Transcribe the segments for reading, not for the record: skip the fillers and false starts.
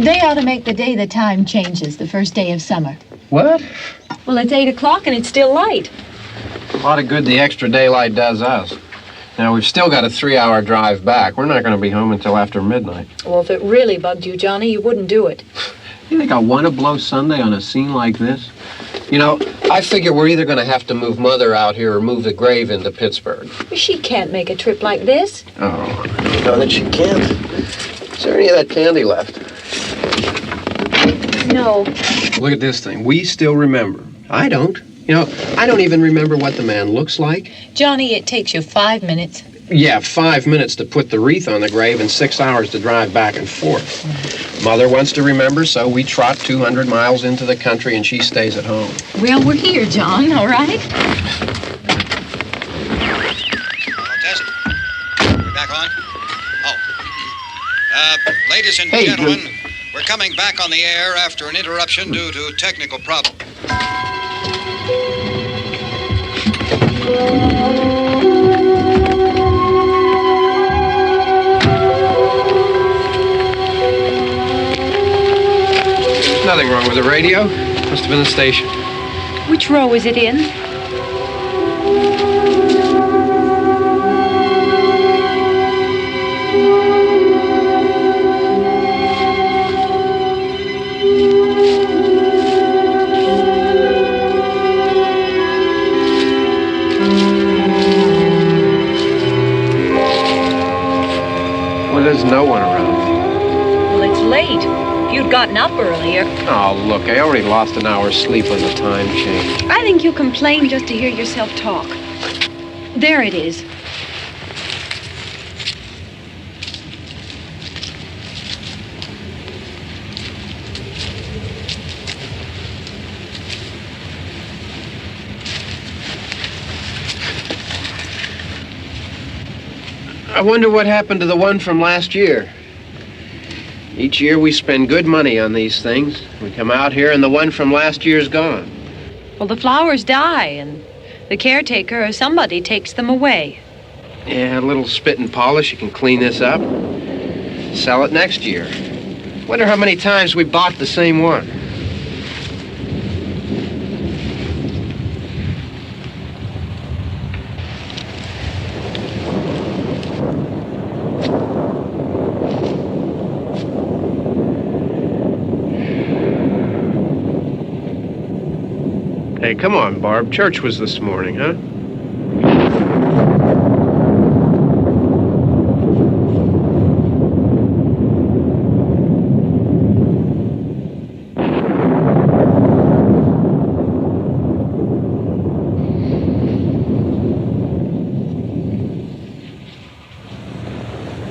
They ought to make the day the time changes, the first day of summer. What? Well, it's 8 o'clock and it's still light. A lot of good the extra daylight does us. Now, we've still got a 3-hour drive back. We're not going to be home until after midnight. Well, if it really bugged you, Johnny, you wouldn't do it. You think I want to blow Sunday on a scene like this? You know, I figure we're either going to have to move Mother out here or move the grave into Pittsburgh. She can't make a trip like this. Oh, you know that she can't. Is there any of that candy left? No. Look at this thing. We still remember. I don't. You know, I don't even remember what the man looks like. Johnny, it takes you 5 minutes. Yeah, 5 minutes to put the wreath on the grave and 6 hours to drive back and forth. Mother wants to remember, so we trot 200 miles into the country and she stays at home. Well, we're here, John, all right? Test. We're back on? Oh. Ladies and gentlemen, we're coming back on the air after an interruption due to technical problem. Nothing wrong with the radio. Must have been the station. Which row is it in? Well, there's no one around. Well, it's late. If you'd gotten up earlier. Oh, look, I already lost an hour's sleep on the time change. I think you complain just to hear yourself talk. There it is. I wonder what happened to the one from last year. Each year we spend good money on these things. We come out here and the one from last year's gone. Well, the flowers die and the caretaker or somebody takes them away. Yeah, a little spit and polish, you can clean this up. Sell it next year. Wonder how many times we bought the same one. Hey, come on, Barb. Church was this morning, huh?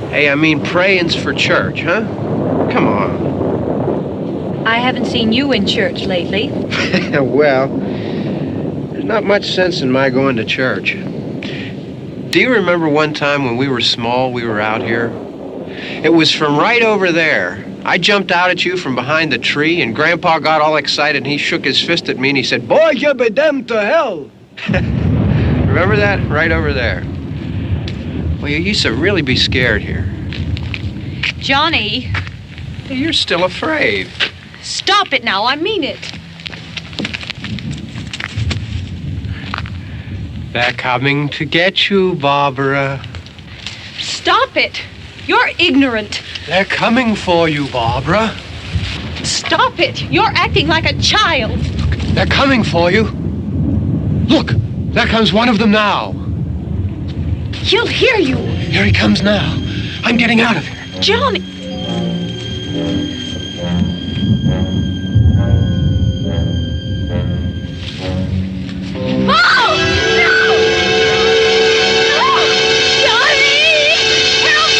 Hey, I mean, praying's for church, huh? Come on. I haven't seen you in church lately. Well, there's not much sense in my going to church. Do you remember one time when we were small, we were out here? It was from right over there. I jumped out at you from behind the tree, and Grandpa got all excited, and he shook his fist at me, and he said, "Boy, you be damned to hell." Remember that? Right over there. Well, you used to really be scared here. Johnny, You're still afraid. stop it now. I mean it. They're coming to get you, Barbara. Stop it. You're ignorant. They're coming for you, Barbara. Stop it. You're acting like a child. They're coming for you. Look, there comes one of them now. He'll hear you. Here he comes now. I'm getting out of here. Johnny. Oh! No! No! Johnny! Help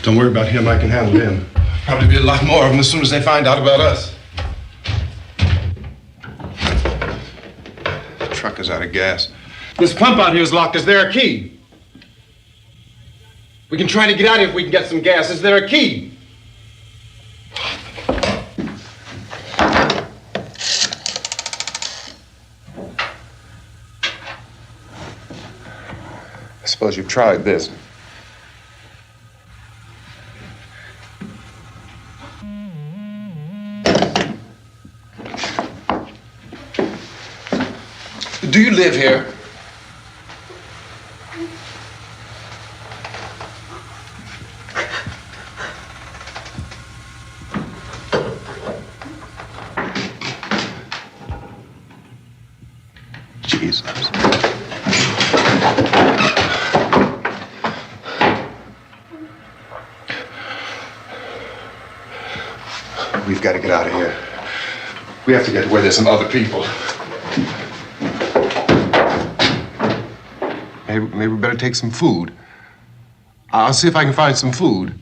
Don't worry about him. I can handle him. Probably be a lot more of them as soon as they find out about us. The truck is out of gas. This pump out here is locked. Is there a key? We can try to get out of here if we can get some gas. Is there a key? I suppose you've tried this. Do you live here? Jesus. We've got to get out of here. We have to get to where there's some other people. Maybe we better take some food. I'll see if I can find some food.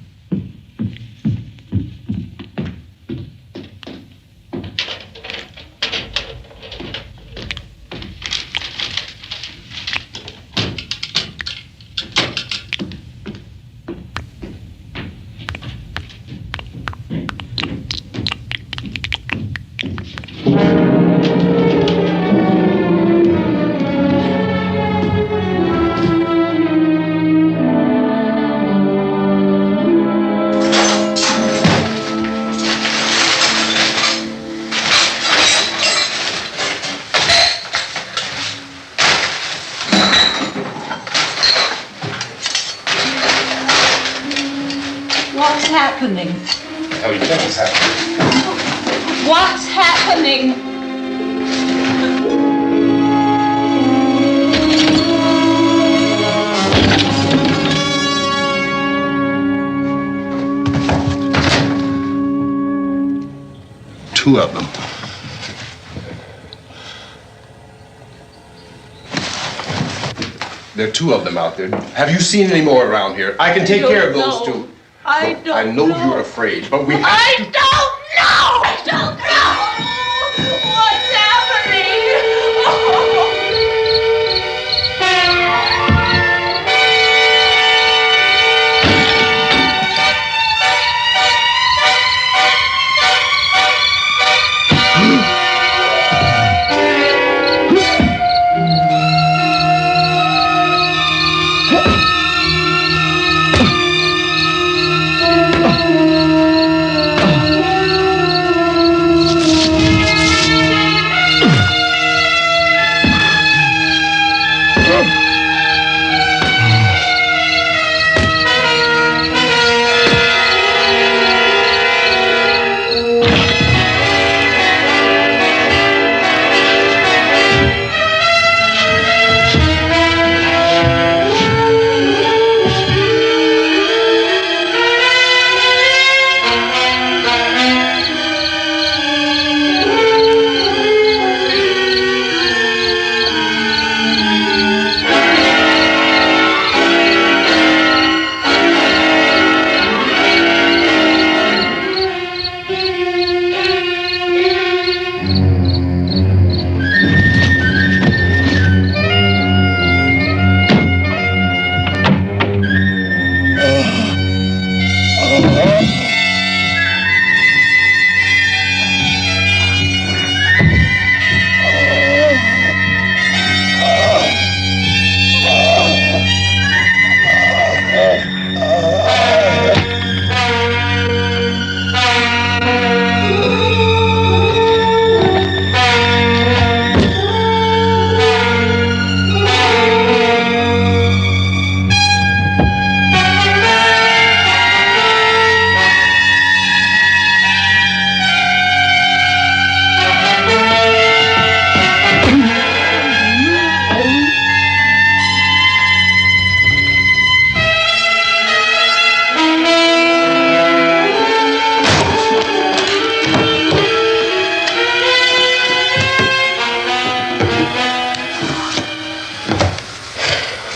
What's happening? How do you think it's happening? What's happening? Two of them. There are two of them out there. Have you seen any more around here? I can take care of those two. I Look, I know you're afraid, but we have to... I don't know! I don't know! What's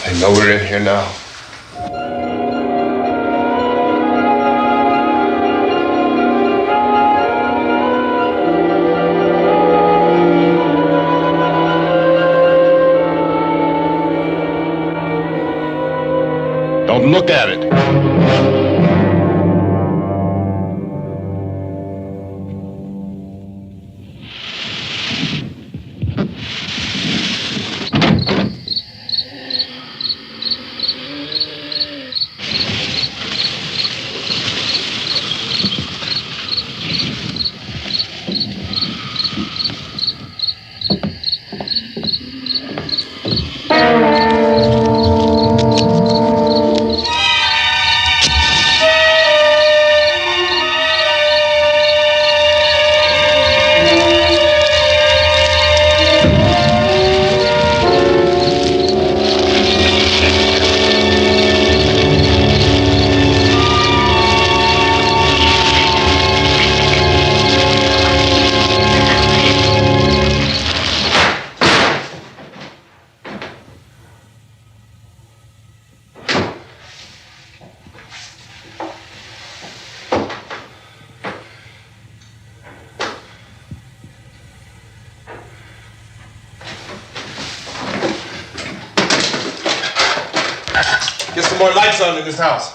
I know we're in here now. look at it. Get some more lights on in this house.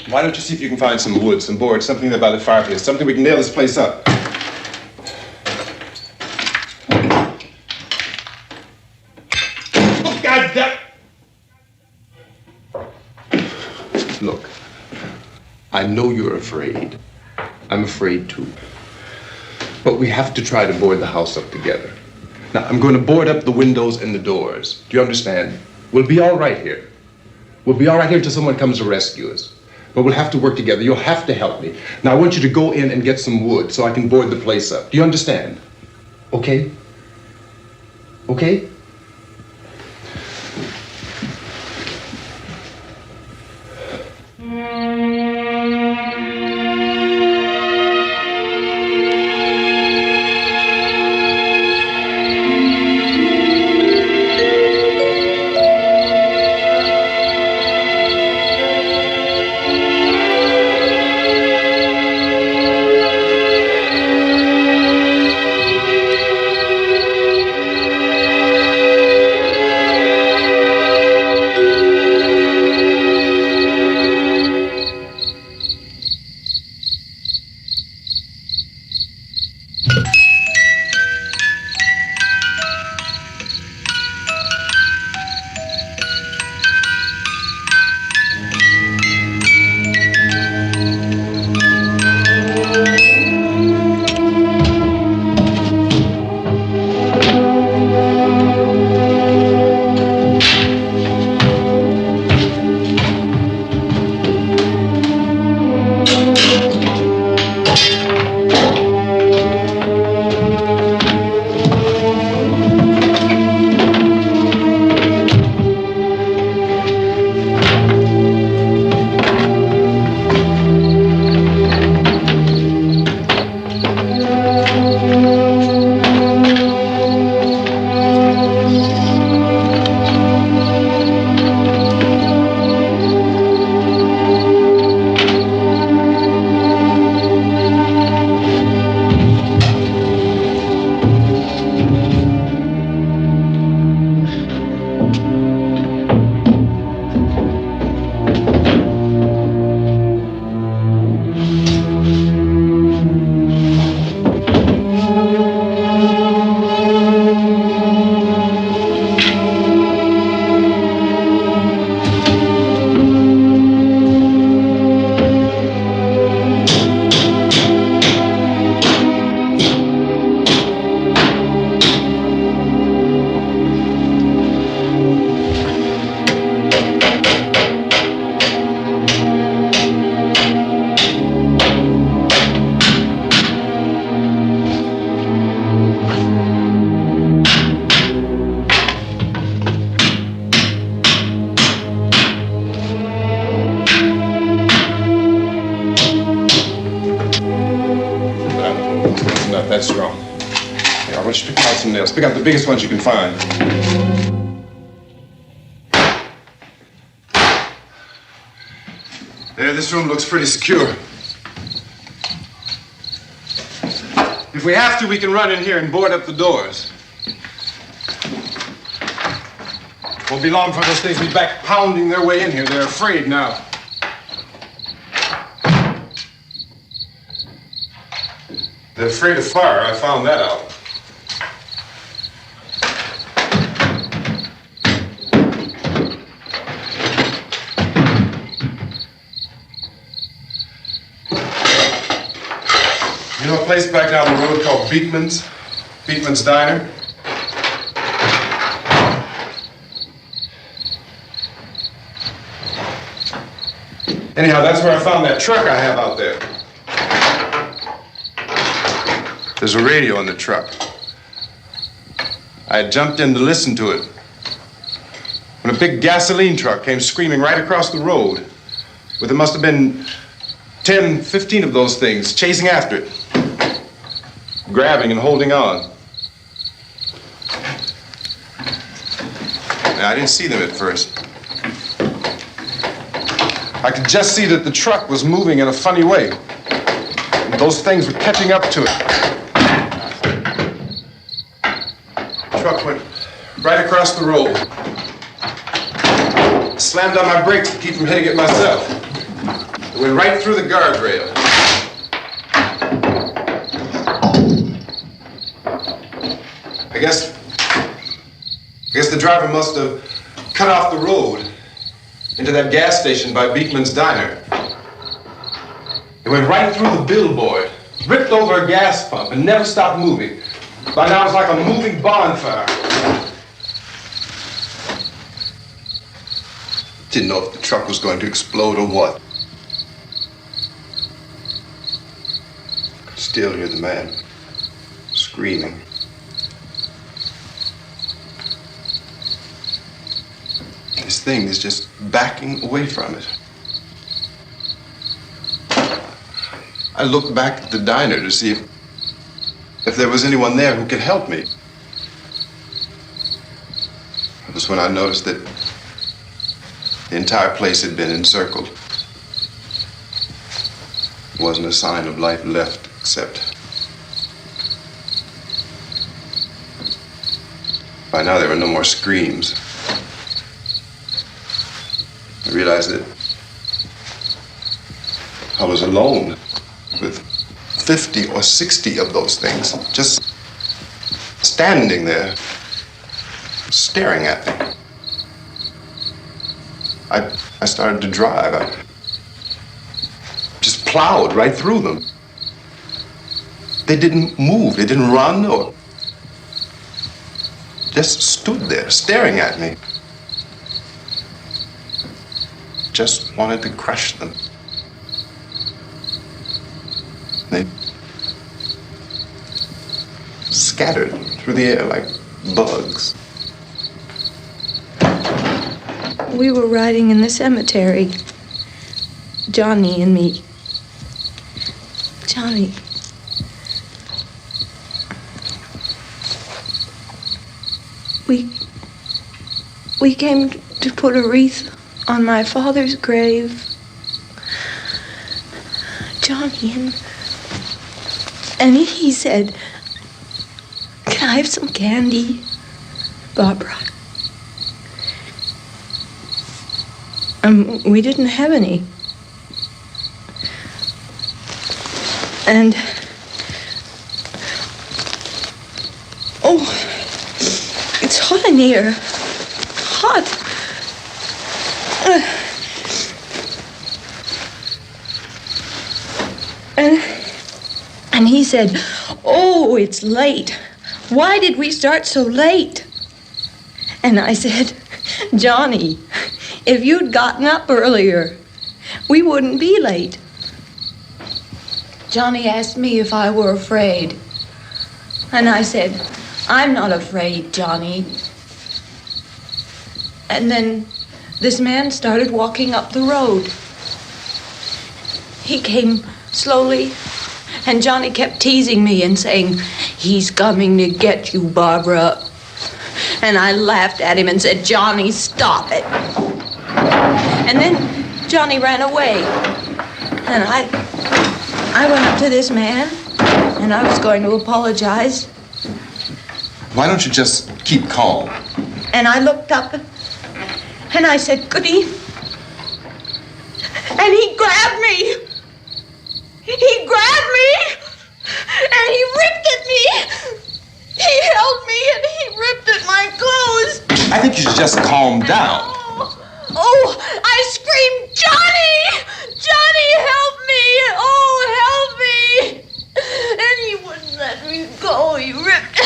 Why don't you see if you can find some wood, some board, something there by the fireplace, something we can nail this place up. Oh, God damn! Look, I know you're afraid. I'm afraid too. But we have to try to board the house up together. Now, I'm going to board up the windows and the doors. Do you understand? We'll be all right here. We'll be all right here until someone comes to rescue us. But we'll have to work together. You'll have to help me. Now, I want you to go in and get some wood so I can board the place up. Do you understand? Okay? Okay? some nails. Pick out the biggest ones you can find. There, this room looks pretty secure. If we have to, we can run in here and board up the doors. Won't be long for those things to be back pounding their way in here. They're afraid now. They're afraid of fire. I found that out. You know a place back down the road called Beekman's? Beekman's Diner? Anyhow, that's where I found that truck I have out there. There's a radio in the truck. I had jumped in to listen to it when a big gasoline truck came screaming right across the road with there must have been 10, 15 of those things chasing after it, grabbing and holding on. Now, I didn't see them at first. I could just see that the truck was moving in a funny way. And those things were catching up to it. The truck went right across the road. Slammed on my brakes to keep from hitting it myself. It went right through the guardrail. I guess the driver must have cut off the road into that gas station by Beekman's Diner. It went right through the billboard, ripped over a gas pump, and never stopped moving. By now, it's like a moving bonfire. Didn't know if the truck was going to explode or what. Could still hear the man screaming. This thing is just backing away from it. I looked back at the diner to see if there was anyone there who could help me. It was when I noticed that the entire place had been encircled. There wasn't a sign of life left except by now there were no more screams. I realized that I was alone with 50 or 60 of those things, just standing there, staring at me. I started to drive. I just plowed right through them. They didn't move, they didn't run or just stood there staring at me. Just wanted to crush them. They scattered through the air like bugs. We were riding in the cemetery, Johnny and me. Johnny. We came to put a wreath on my father's grave. Johnny, and he said, "Can I have some candy, Barbara?" We didn't have any. And oh, it's hot in here. Hot. And he said, "Oh, it's late. Why did we start so late?" And I said, "Johnny, if you'd gotten up earlier, we wouldn't be late." Johnny asked me if I were afraid. And I said, "I'm not afraid, Johnny." And then this man started walking up the road. He came slowly, and Johnny kept teasing me and saying, "He's coming to get you, Barbara." And I laughed at him and said, "Johnny, stop it." And then Johnny ran away. And I went up to this man, and I was going to apologize. Why don't you just keep calm? And I looked up, and I said, "Goody." And he grabbed me. He grabbed me, and he ripped at me. He held me, and he ripped at my clothes. I think you should just calm down. Oh, I screamed, "Johnny! Johnny, help me! Oh, help me!" And he wouldn't let me go. He ripped.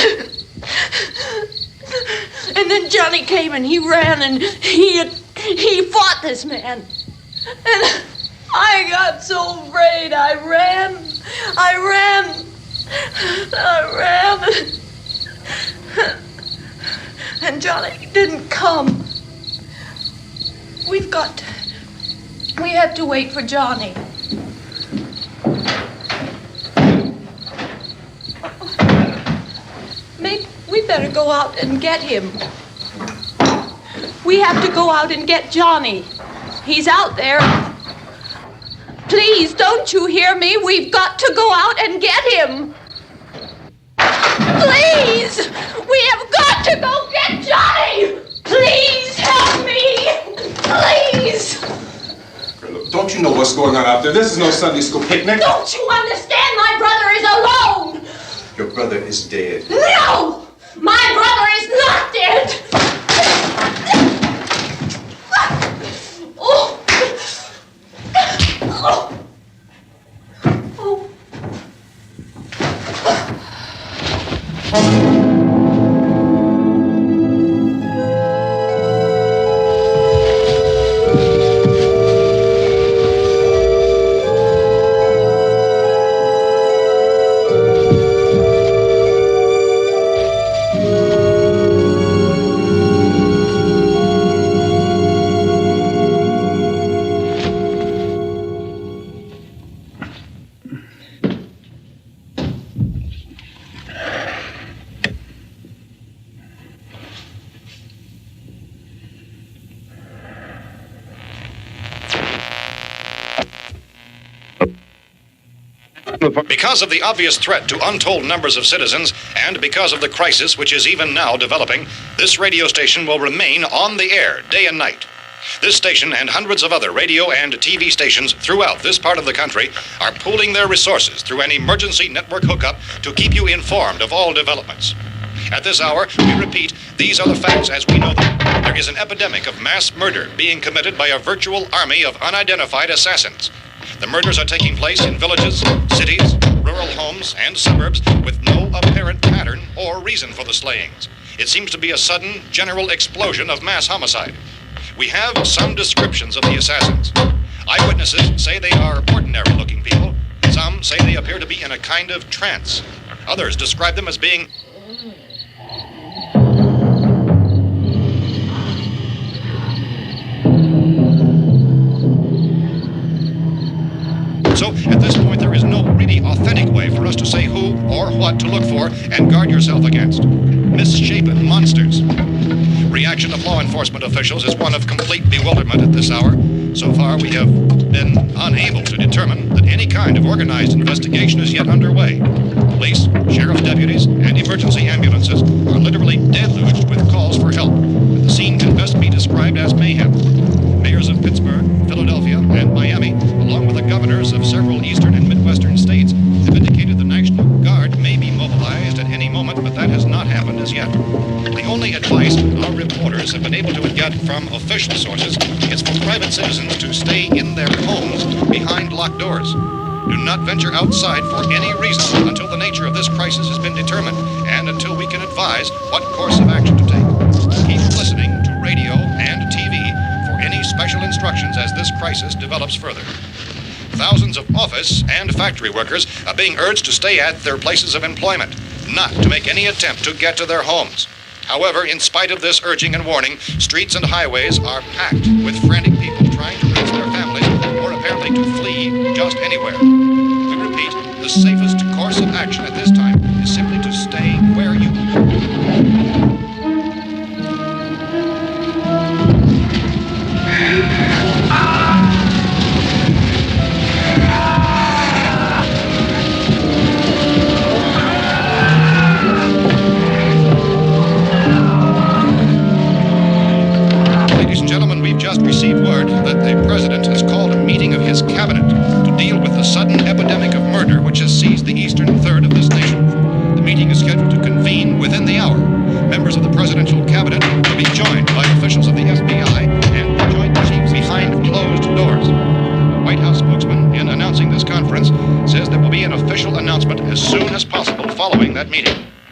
And then Johnny came and he ran and he fought this man. And I got so afraid. I ran. And Johnny didn't come. We have to wait for Johnny. Maybe we better go out and get him. We have to go out and get Johnny. He's out there. Please, don't you hear me? We've got to go out and get him. Please! We have got to go get Johnny! Please help me! Please! Don't you know what's going on out there? This is no Sunday school picnic. Don't you understand? My brother is alone! Your brother is dead. No! My brother is not dead! Oh! Oh! Because of the obvious threat to untold numbers of citizens, and because of the crisis which is even now developing, this radio station will remain on the air day and night. This station and hundreds of other radio and TV stations throughout this part of the country are pooling their resources through an emergency network hookup to keep you informed of all developments. At this hour, we repeat, these are the facts as we know them. There is an epidemic of mass murder being committed by a virtual army of unidentified assassins. The murders are taking place in villages, cities, rural homes, and suburbs with no apparent pattern or reason for the slayings. It seems to be a sudden, general explosion of mass homicide. We have some descriptions of the assassins. Eyewitnesses say they are ordinary-looking people. Some say they appear to be in a kind of trance. Others describe them as being So, at this point, there is no really authentic way for us to say who or what to look for and guard yourself against. Misshapen monsters. Reaction of law enforcement officials is one of complete bewilderment at this hour. So far, we have been unable to determine that any kind of organized investigation is yet underway. Police, sheriff's deputies, and emergency ambulances are literally deluged with calls for help. The scene can best be described as mayhem. Mayors of Pittsburgh, Philadelphia, and Miami, along with the governors of several eastern and midwestern states, have indicated the National Guard may be mobilized at any moment, but that has not happened as yet. The only advice our reporters have been able to get from official sources is for private citizens to stay in their homes behind locked doors. Do not venture outside for any reason until the nature of this crisis has been determined and until we can advise what course of action to take. Keep listening to radio and TV for any special instructions as this crisis develops further. Thousands of office and factory workers are being urged to stay at their places of employment, not to make any attempt to get to their homes. However, in spite of this urging and warning, streets and highways are packed with frantic people trying to reach their families or apparently to flee just anywhere. We repeat, the safest course of action at this time is simply to stay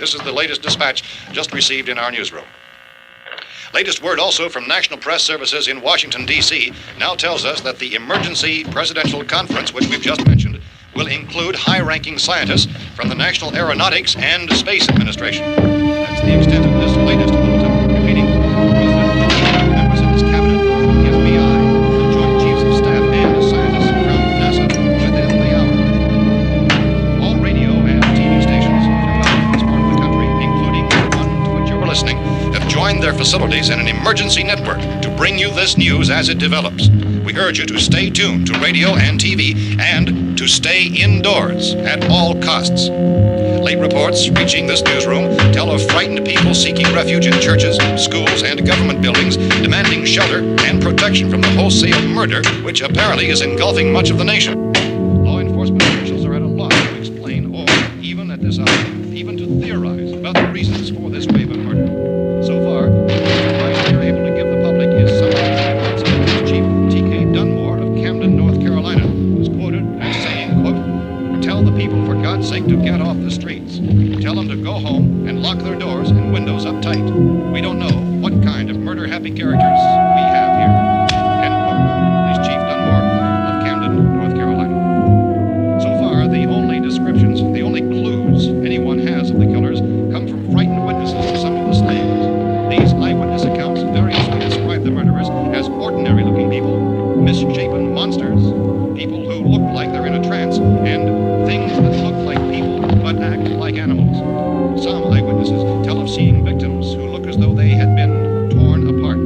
This is the latest dispatch just received in our newsroom. Latest word also from National Press Services in Washington, D.C. now tells us that the emergency presidential conference, which we've just mentioned, will include high-ranking scientists from the National Aeronautics and Space Administration. That's the extent of this latest bulletin. Repeating, President, members of his cabinet, the FBI, the Joint Chiefs of Staff, and scientists from NASA within the hour. All radio and TV stations throughout this part of the country, including the one to which you were listening, have joined their facilities in an emergency network to bring you this news as it develops. We urge you to stay tuned to radio and TV and to stay indoors at all costs. Late reports reaching this newsroom tell of frightened people seeking refuge in churches, schools, and government buildings, demanding shelter and protection from the wholesale murder which apparently is engulfing much of the nation. Law enforcement officials are at a loss to explain or, even at this hour, even to theorize about the reasons for this wave of murder. So far, the advice we are able to give the public is some of the Police Chief T.K. Dunmore of Camden, North Carolina, who's quoted as saying, quote, "Tell the people, for God's sake, to get off the streets. Tell them to go home and lock their doors and windows up tight. We don't know what kind of murder-happy characters we have here." End quote. Police Chief Dunmore of Camden, North Carolina. So far, the only descriptions, the only clues anyone has of the killers come from frightened witnesses to some of the slayings. These eyewitness accounts variously describe the murderers as ordinary-looking people, misshapen monsters, people who look like they're in a trance, and things that look like people but act like animals. Some eyewitnesses tell of seeing victims who look as though they had been torn apart.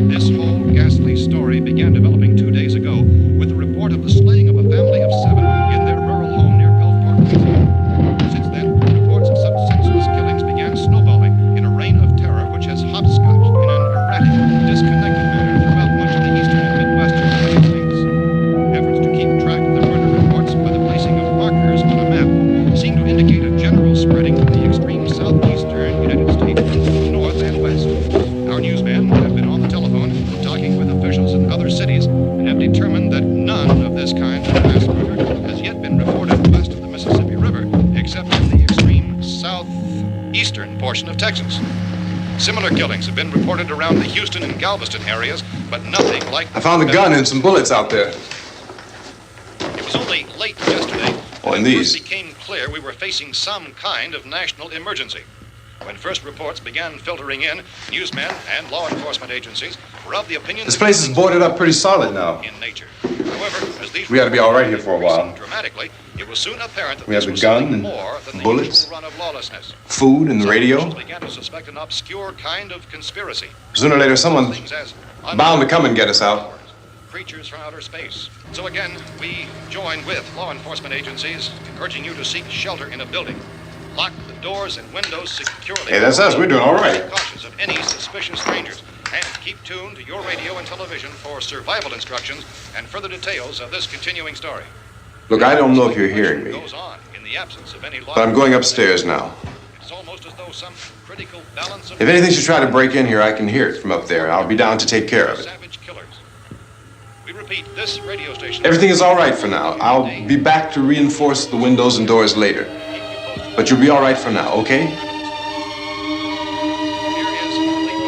This whole ghastly story began developing 2 days ago with the report of the slaying of a family of 7 in their rural home near Gulfport, Louisiana. Since then, reports of such senseless killings began snowballing in a reign of terror which has hopscotched in an erratic, disconnected manner throughout much of the eastern and midwestern United States. Efforts to keep track of the murder reports by the placing of markers on a map seem to indicate a general spreading of the extreme southeastern United States from north and west. Our newsmen have been on the telephone talking with officials in other cities and have determined that none of this kind of mass murder has yet been reported west of the Mississippi River, except in the extreme southeastern portion of Texas. Similar killings have been reported around the Houston and Galveston areas, but nothing like... I found a gun and some bullets out there. It was only late yesterday Oh, and that it these. first became clear we were facing some kind of national emergency. When first reports began filtering in, newsmen and law enforcement agencies were of the opinion This that place is boarded up pretty solid now. in nature. However, as these We ought to be all right here for a while. increased dramatically, it was soon apparent that We have this the was gun something and more than the bullets, usual run of lawlessness. food and the Some radio. officials began to suspect an obscure kind of conspiracy. Sooner or later, someone's Things as bound to come and get us out. creatures from outer space. So again, we join with law enforcement agencies, urging you to seek shelter in a building. Lock the doors and windows securely. Hey, that's us. We're doing all right. Cautious of any suspicious strangers. And keep tuned to your radio and television for survival instructions and further details of this continuing story. Look, I don't know if you're hearing me, Goes on in the absence of any law. but I'm going upstairs now. It's almost as though some critical balance of If anything should try to break in here, I can hear it from up there. I'll be down to take care of it. savage killers. We repeat, this radio station. Everything is all right for now. I'll be back to reinforce the windows and doors later. But you'll be all right for now, okay?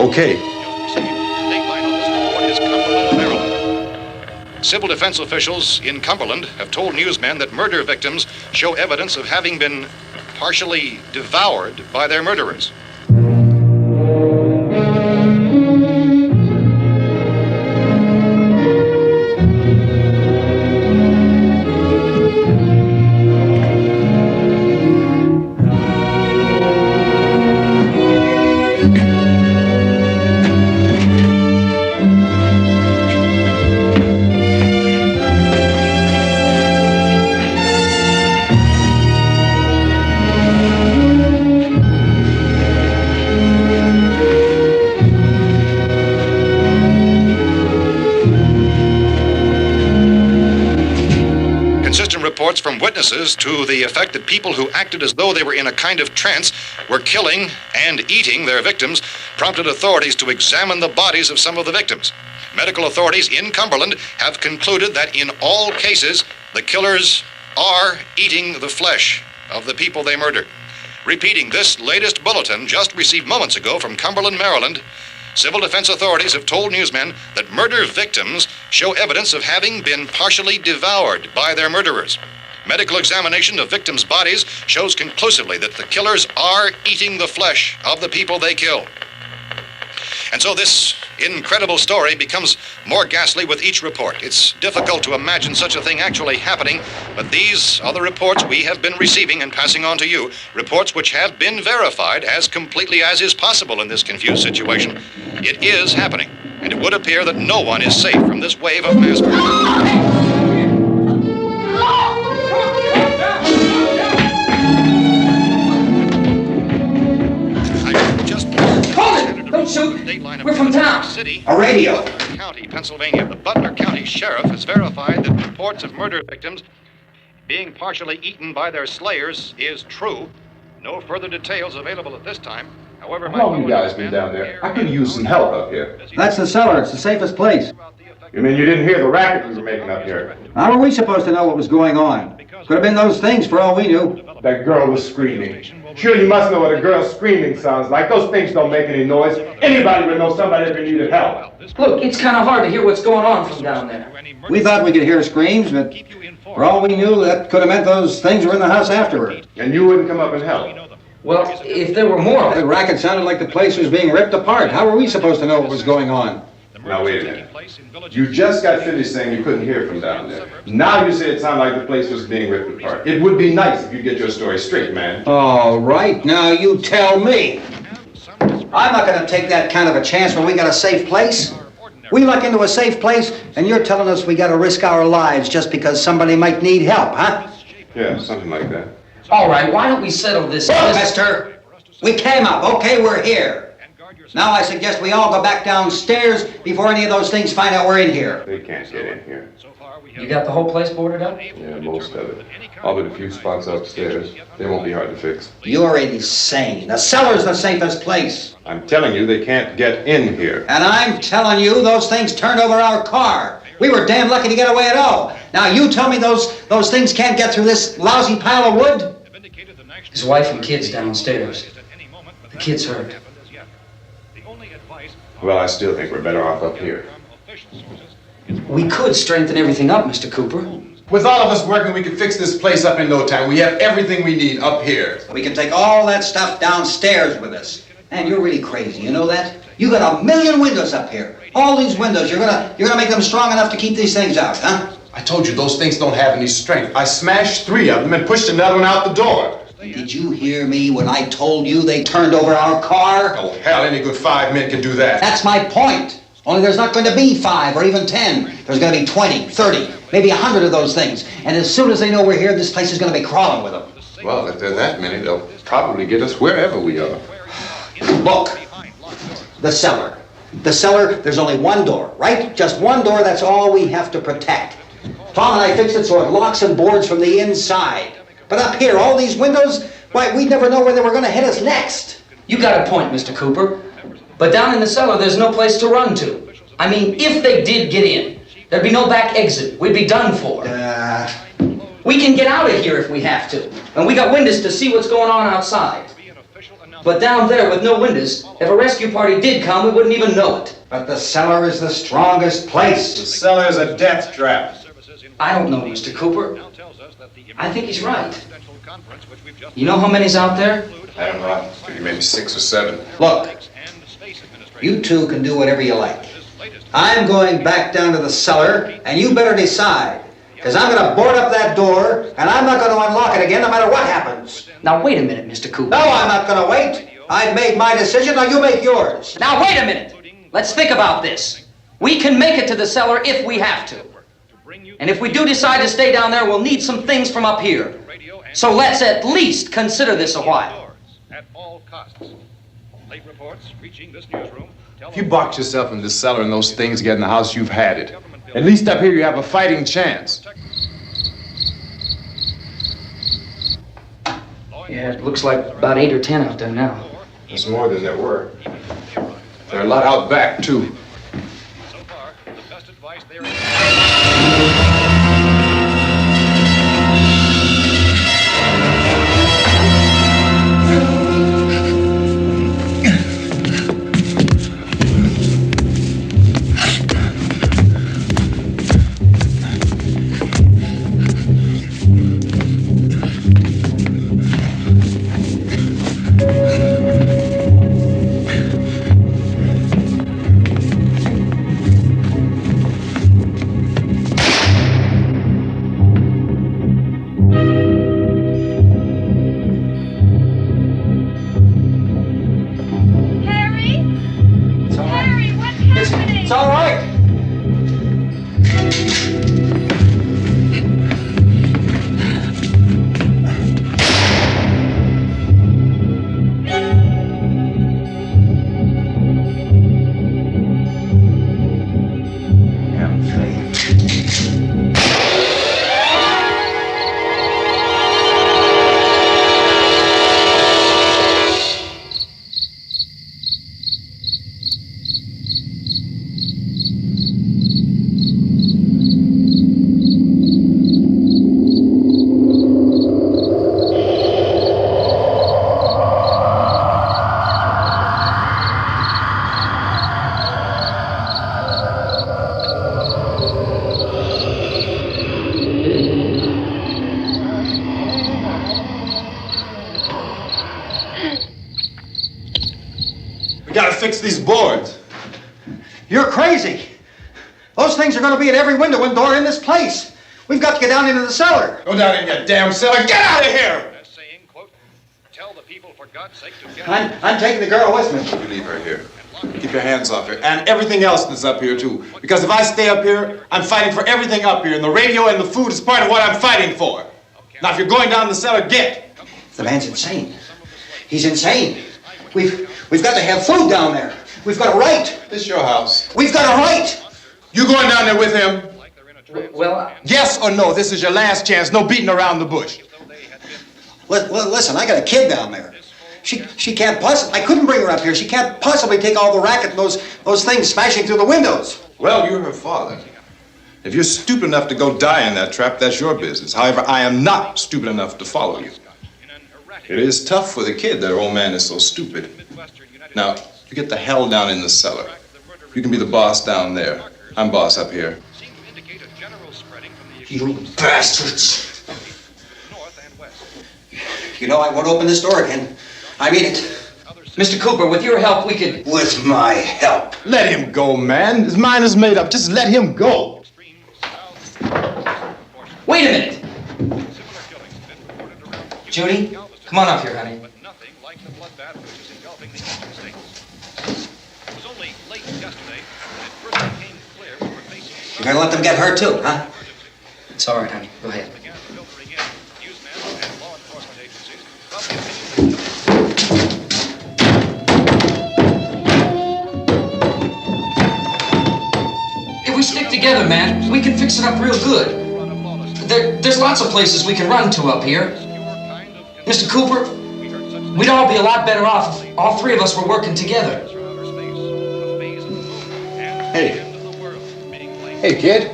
Okay. Dateline on this report is Cumberland, Maryland. Civil defense officials in Cumberland have told newsmen that murder victims show evidence of having been partially devoured by their murderers. Reports from witnesses to the effect that people who acted as though they were in a kind of trance were killing and eating their victims prompted authorities to examine the bodies of some of the victims. Medical authorities in Cumberland have concluded that in all cases, the killers are eating the flesh of the people they murdered. Repeating this latest bulletin just received moments ago from Cumberland, Maryland, civil defense authorities have told newsmen that murder victims show evidence of having been partially devoured by their murderers. Medical examination of victims' bodies shows conclusively that the killers are eating the flesh of the people they kill. And so this incredible story becomes more ghastly with each report. It's difficult to imagine such a thing actually happening, but these are the reports we have been receiving and passing on to you, reports which have been verified as completely as is possible in this confused situation. It is happening, and it would appear that no one is safe from this wave of mass murder. Don't shoot. We're from town. A radio. County, Pennsylvania. The Butler County Sheriff has verified that reports of murder victims being partially eaten by their slayers is true. No further details available at this time. However, how long you guys been down there? I could use some help up here. That's the cellar. It's the safest place. You mean you didn't hear the racket we were making up here? How were we supposed to know what was going on? Could have been those things for all we knew. That girl was screaming. Sure, you must know what a girl screaming sounds like. Those things don't make any noise. Anybody would know somebody ever needed help. Look, it's kind of hard to hear what's going on from down there. We thought we could hear screams, but for all we knew, that could have meant those things were in the house afterward. And you wouldn't come up and help? Well, if there were more... The racket sounded like the place was being ripped apart. How were we supposed to know what was going on? Now, wait a minute. You just got finished saying you couldn't hear from down there. Now you say it sounded like the place was being ripped apart. It would be nice if you get your story straight, man. All right, now you tell me. I'm not going to take that kind of a chance when we got a safe place. We luck into a safe place, and you're telling us we got to risk our lives just because somebody might need help, huh? Yeah, something like that. All right, why don't we settle this? Look, mister, we came up. Okay, we're here. Now I suggest we all go back downstairs before any of those things find out we're in here. They can't get in here. You got the whole place boarded up? Yeah, most of it. All but a few spots upstairs. They won't be hard to fix. You're insane. The cellar's the safest place. I'm telling you, they can't get in here. And I'm telling you, those things turned over our car. We were damn lucky to get away at all. Now you tell me those things can't get through this lousy pile of wood? His wife and kids downstairs. The kid's hurt. Well, I still think we're better off up here. We could strengthen everything up, Mr. Cooper. With all of us working, we could fix this place up in no time. We have everything we need up here. We can take all that stuff downstairs with us. Man, you're really crazy, you know that? You got 1,000,000 windows up here. All these windows, you're gonna make them strong enough to keep these things out, huh? I told you those things don't have any strength. I smashed 3 of them and pushed another one out the door. Did you hear me when I told you they turned over our car? Oh, hell, any good 5 men can do that. That's my point. Only there's not going to be 5 or even 10. There's going to be 20, 30, maybe 100 of those things. And as soon as they know we're here, this place is going to be crawling with them. Well, if there are that many, they'll probably get us wherever we are. Look, the cellar. The cellar, there's only one door, right? Just one door, that's all we have to protect. Tom and I fixed it so it locks and boards from the inside. But up here, all these windows, why, we'd never know where they were going to hit us next. You got a point, Mr. Cooper. But down in the cellar, there's no place to run to. I mean, if they did get in, there'd be no back exit. We'd be done for. We can get out of here if we have to. And we got windows to see what's going on outside. But down there with no windows, if a rescue party did come, we wouldn't even know it. But the cellar is the strongest place. The cellar is a death trap. I don't know, Mr. Cooper. I think he's right. You know how many's out there? I don't know. Maybe 6 or 7. Look, you two can do whatever you like. I'm going back down to the cellar, and you better decide. Because I'm going to board up that door, and I'm not going to unlock it again no matter what happens. Now, wait a minute, Mr. Cooper. No, I'm not going to wait. I've made my decision, now you make yours. Now, wait a minute. Let's think about this. We can make it to the cellar if we have to. And if we do decide to stay down there, we'll need some things from up here. So let's at least consider this a while. If you box yourself in this cellar and those things get in the house, you've had it. At least up here you have a fighting chance. Yeah, it looks like about 8 or 10 out there now. There's more than there were. There are a lot out back, too. So far, the best advice there is... Gotta fix these boards. You're crazy. Those things are going to be at every window and door in this place. We've got to get down into the cellar. Go down in your damn cellar. Get out of here! I'm taking the girl with me. You leave her here. Keep your hands off her. And everything else that's up here, too. Because if I stay up here, I'm fighting for everything up here. And the radio and the food is part of what I'm fighting for. Now, if you're going down the cellar, get. The man's insane. He's insane. We've got to have food down there. We've got a right. This is your house. We've got a right. You going down there with him? Well, yes or no? This is your last chance. No beating around the bush. Listen, I got a kid down there. She can't possibly. I couldn't bring her up here. She can't possibly take all the racket and those things smashing through the windows. Well, you're her father. If you're stupid enough to go die in that trap, that's your business. However, I am not stupid enough to follow you. It is tough for the kid that her old man is so stupid. Now, you get the hell down in the cellar. You can be the boss down there. I'm boss up here. You bastards. You know, I won't open this door again. I mean it. Mr. Cooper, with your help, we could... With my help. Let him go, man. His mind is made up. Just let him go. Wait a minute. Judy, come on up here, honey. You're gonna let them get hurt too, huh? It's all right, honey. Go ahead. If we stick together, man, we can fix it up real good. There's lots of places we can run to up here. Mr. Cooper, we'd all be a lot better off if all three of us were working together. Hey. Hey, kid.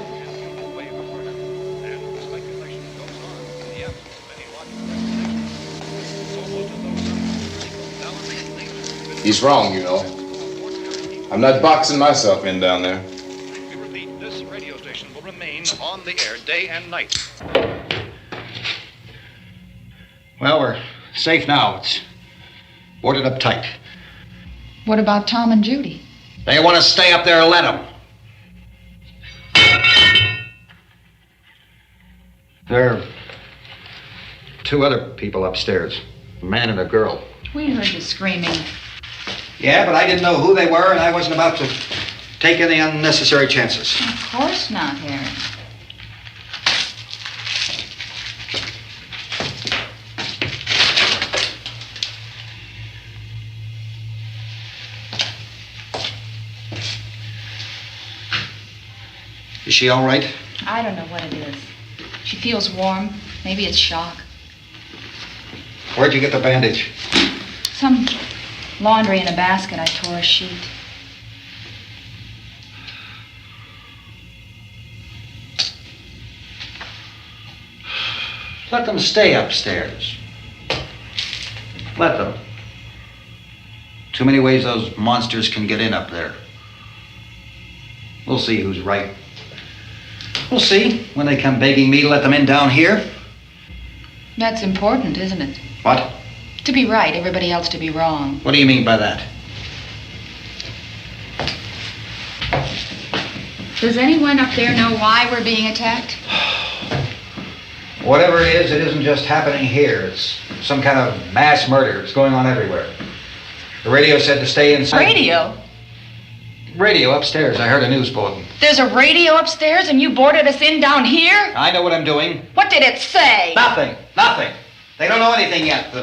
He's wrong, you know. I'm not boxing myself in down there. We repeat, this radio station will remain on the air day and night. Well, we're safe now. It's boarded up tight. What about Tom and Judy? They want to stay up there, let them. There are two other people upstairs, a man and a girl. We heard you screaming. Yeah, but I didn't know who they were, and I wasn't about to take any unnecessary chances. Of course not, Harry. Is she all right? I don't know what it is. She feels warm. Maybe it's shock. Where'd you get the bandage? Some laundry in a basket. I tore a sheet. Let them stay upstairs. Let them. Too many ways those monsters can get in up there. We'll see who's right. We'll see when they come begging me to let them in down here. That's important, isn't it? What? To be right, everybody else to be wrong. What do you mean by that? Does anyone up there know why we're being attacked? Whatever it isn't just happening here. It's some kind of mass murder. It's going on everywhere. The radio said to stay inside. Radio? Radio upstairs. I heard a news bulletin. There's a radio upstairs and you boarded us in down here? I know what I'm doing. What did it say? Nothing. They don't know anything yet.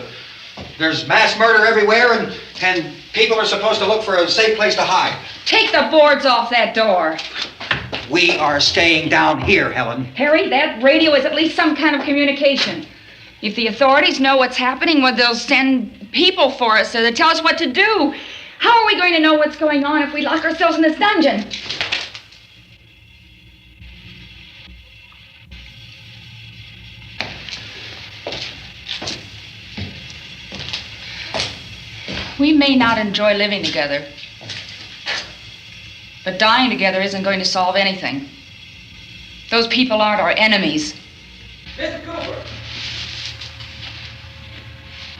There's mass murder everywhere and people are supposed to look for a safe place to hide. Take the boards off that door. We are staying down here, Helen. Harry, that radio is at least some kind of communication. If the authorities know what's happening, well, they'll send people for us so they tell us what to do. How are we going to know what's going on if we lock ourselves in this dungeon? We may not enjoy living together, but dying together isn't going to solve anything. Those people aren't our enemies. Mr. Cooper!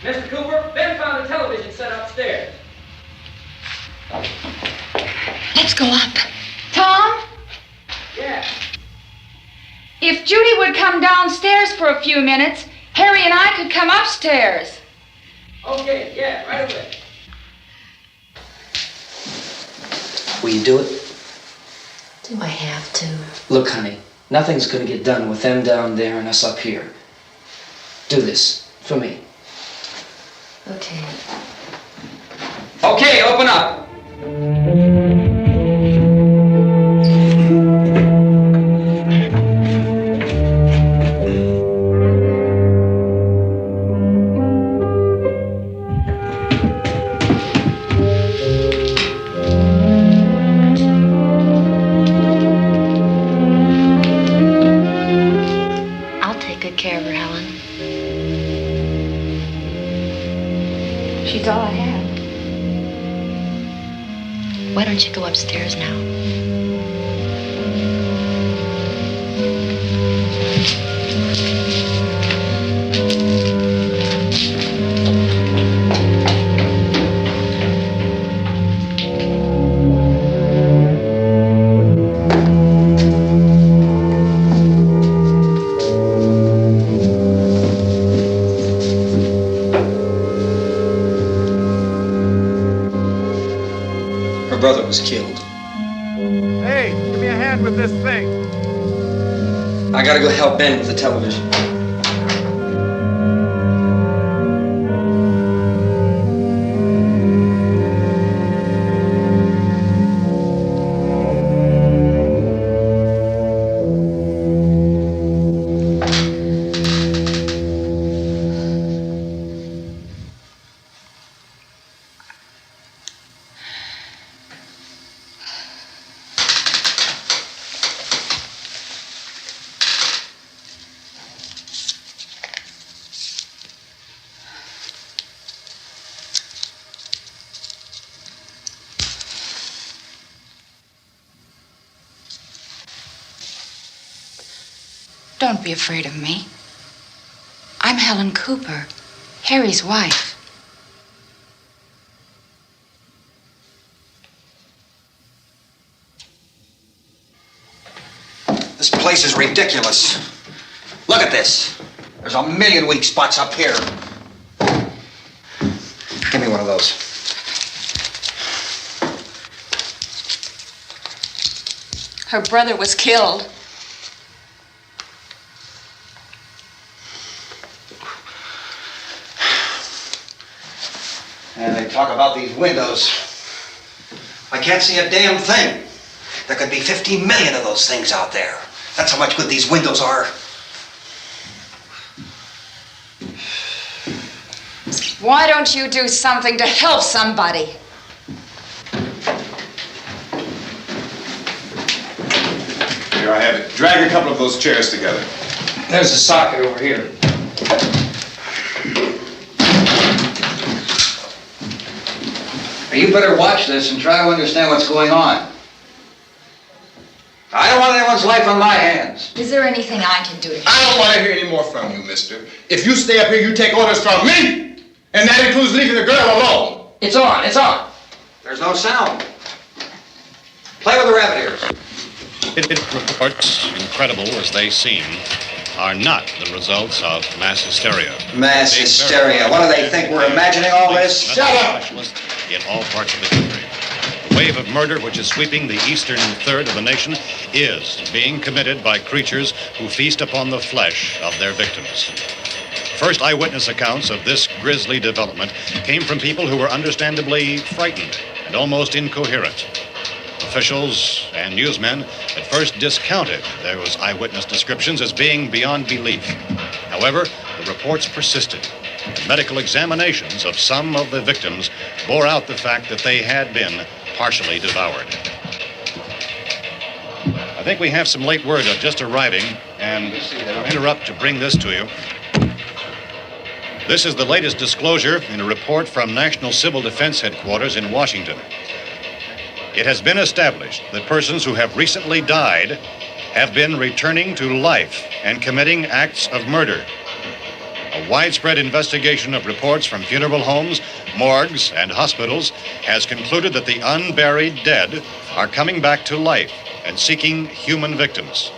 Mr. Cooper, Ben found a television set upstairs. Let's go up. Tom? Yeah. If Judy would come downstairs for a few minutes, Harry and I could come upstairs. Okay, yeah, right away. Will you do it? Do I have to? Look, honey, nothing's gonna get done with them down there and us up here. Do this for me. Okay. Okay, open up. I'll take good care of her, Helen. She's all I have. Why don't you go upstairs now? Her brother was killed. Hey, give me a hand with this thing. I gotta go help Ben with the television. Don't be afraid of me. I'm Helen Cooper, Harry's wife. This place is ridiculous. Look at this. There's a million weak spots up here. Give me one of those. Her brother was killed. And they talk about these windows. I can't see a damn thing. There could be 50 million of those things out there. That's how much good these windows are. Why don't you do something to help somebody? Here I have it. Drag a couple of those chairs together. There's a socket over here. You better watch this and try to understand what's going on. I don't want anyone's life on my hands. Is there anything I can do to help? I don't want to hear any more from you, mister. If you stay up here, you take orders from me. And that includes leaving the girl alone. It's on, it's on. There's no sound. Play with the rabbit ears. Reports, incredible as they seem, are not the results of mass hysteria. Mass hysteria. What do they think? We're imagining all this? Shut up! In all parts of the country. The wave of murder which is sweeping the eastern third of the nation is being committed by creatures who feast upon the flesh of their victims. First eyewitness accounts of this grisly development came from people who were understandably frightened and almost incoherent. Officials and newsmen at first discounted those eyewitness descriptions as being beyond belief. However, the reports persisted. Medical examinations of some of the victims bore out the fact that they had been partially devoured. I think we have some late word just arriving, and I'll interrupt to bring this to you. This is the latest disclosure in a report from National Civil Defense Headquarters in Washington. It has been established that persons who have recently died have been returning to life and committing acts of murder. A widespread investigation of reports from funeral homes, morgues, and hospitals has concluded that the unburied dead are coming back to life and seeking human victims.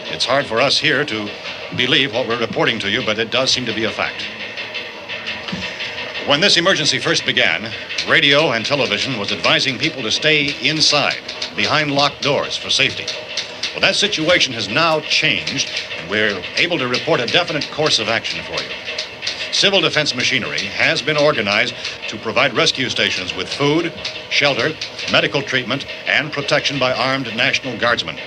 It's hard for us here to believe what we're reporting to you, but it does seem to be a fact. When this emergency first began, radio and television was advising people to stay inside, behind locked doors for safety. Well, that situation has now changed, and we're able to report a definite course of action for you. Civil defense machinery has been organized to provide rescue stations with food, shelter, medical treatment, and protection by armed National Guardsmen.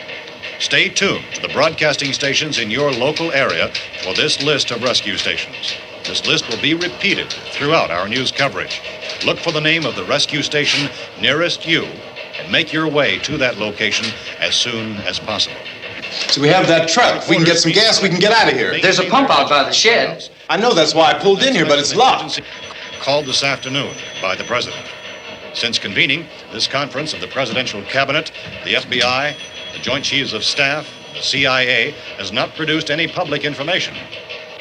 Stay tuned to the broadcasting stations in your local area for this list of rescue stations. This list will be repeated throughout our news coverage. Look for the name of the rescue station nearest you and make your way to that location as soon as possible. So we have that truck. If we can get some gas, we can get out of here. There's a pump out by the shed. I know, that's why I pulled in here, but it's locked. Called this afternoon by the President. Since convening this conference of the Presidential Cabinet, the FBI, the Joint Chiefs of Staff, the CIA has not produced any public information.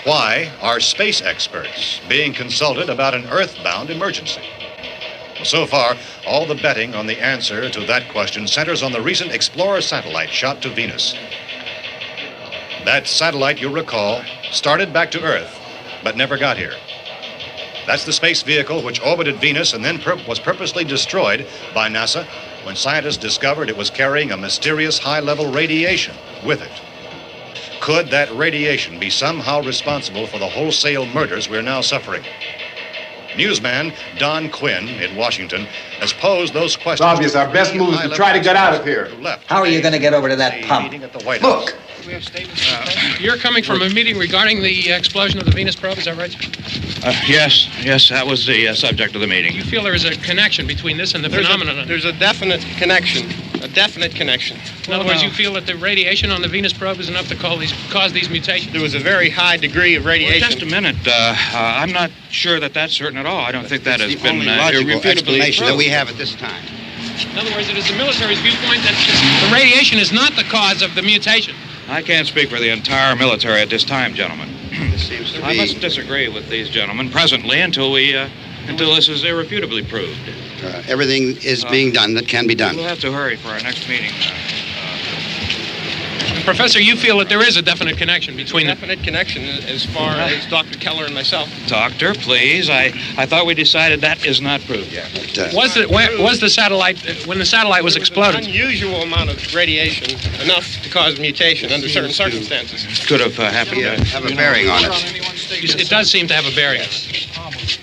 Why are space experts being consulted about an earthbound emergency? So far, all the betting on the answer to that question centers on the recent Explorer satellite shot to Venus. That satellite, you'll recall, started back to Earth, but never got here. That's the space vehicle which orbited Venus and then was purposely destroyed by NASA when scientists discovered it was carrying a mysterious high-level radiation with it. Could that radiation be somehow responsible for the wholesale murders we're now suffering? Newsman Don Quinn in Washington has posed those questions. It's obvious our best move is to try to get out of here. How are you going to get over to that pump? Look! You're coming from a meeting regarding the explosion of the Venus probe, is that right? Yes, that was the subject of the meeting. You feel there is a connection between this and the phenomenon? There's a definite connection. In other words, you feel that the radiation on the Venus probe is enough to cause these mutations? There was a very high degree of radiation. Well, just a minute. I'm not sure that that's certain at all. I don't think that has been logical explanation that we have at this time. In other words, it is the military's viewpoint that the radiation is not the cause of the mutation. I can't speak for the entire military at this time, gentlemen. This seems to be... I must disagree with these gentlemen presently until this is irrefutably proved. Everything is being done that can be done. We'll have to hurry for our next meeting. Professor, you feel that there is a definite connection between definite connection as far as Dr. Keller and myself. Doctor, please. I thought we decided that is not proved yet. Was the satellite, when the satellite was exploded? An unusual amount of radiation, enough to cause mutation under certain circumstances. Could have happened. Have a bearing on it. It does seem to have a bearing.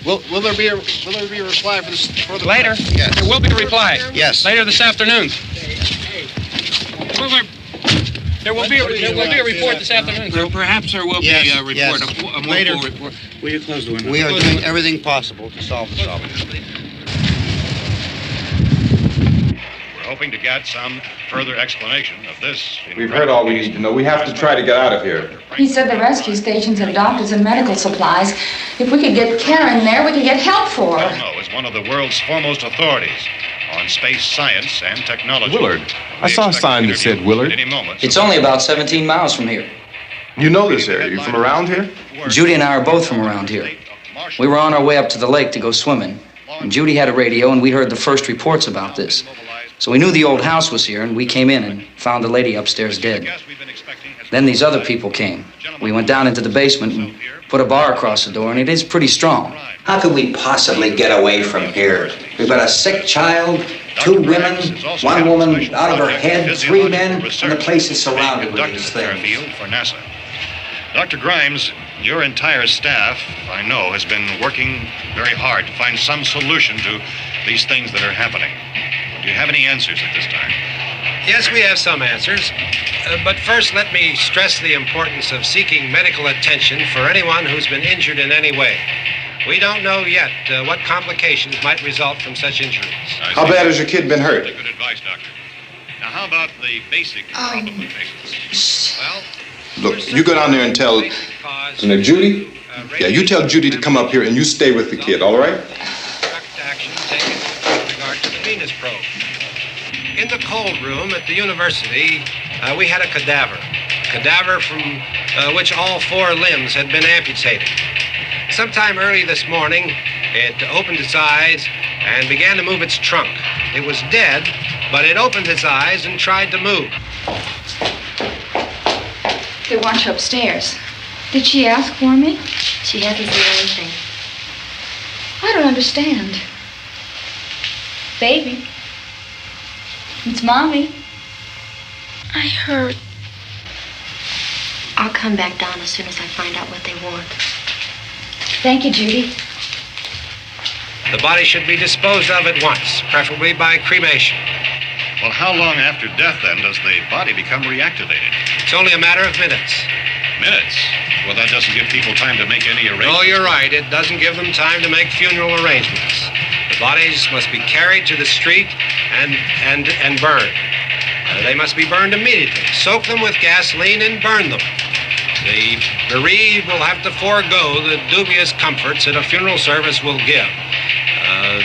Will there be a reply for the later? Yes. There will be a reply. Yes. Later this afternoon. There will be a report this afternoon. Well, perhaps there will be a report. Yes. A later report. Will you close the window? We are doing everything possible to solve the problem. We're hoping to get some further explanation of this. We've heard all we need to know. We have to try to get out of here. He said the rescue stations have doctors and medical supplies. If we could get care in there, we could get help for her. Romero is one of the world's foremost authorities on space science and technology. Willard. I saw a sign that said Willard. It's only about 17 miles from here. You know this area. You from around here? Judy and I are both from around here. We were on our way up to the lake to go swimming, and Judy had a radio, and we heard the first reports about this. So we knew the old house was here, and we came in and found the lady upstairs dead. Then these other people came. We went down into the basement and put a bar across the door, and it is pretty strong. How could we possibly get away from here? We've got a sick child, 2 women, 1 woman out of her head, 3 men, and the place is surrounded with these things. For NASA. Dr. Grimes, your entire staff, I know, has been working very hard to find some solution to these things that are happening. Do you have any answers at this time? Yes, we have some answers. But first, let me stress the importance of seeking medical attention for anyone who's been injured in any way. We don't know yet what complications might result from such injuries. How bad has your kid been hurt? Good advice, Doctor. Now, how about the basic problem of patients? Well, look, you go down there and tell Judy? Yeah, you tell Judy to come up here and you stay with the kid, all right? Action taken with regard to the Venus probe. In the cold room at the university, we had a cadaver from which all 4 limbs had been amputated. Sometime early this morning, It opened its eyes and began to move its trunk. It was dead, but it opened its eyes and tried to move. They want you upstairs. Did she ask for me? She hasn't said anything. I don't understand. Baby. It's Mommy. I heard. I'll come back down as soon as I find out what they want. Thank you, Judy. The body should be disposed of at once, preferably by cremation. Well, how long after death, then, does the body become reactivated? It's only a matter of minutes. Minutes? Well, that doesn't give people time to make any arrangements. Oh, you're right. It doesn't give them time to make funeral arrangements. The bodies must be carried to the street and burned. They must be burned immediately. Soak them with gasoline and burn them. The bereaved will have to forego the dubious comforts that a funeral service will give.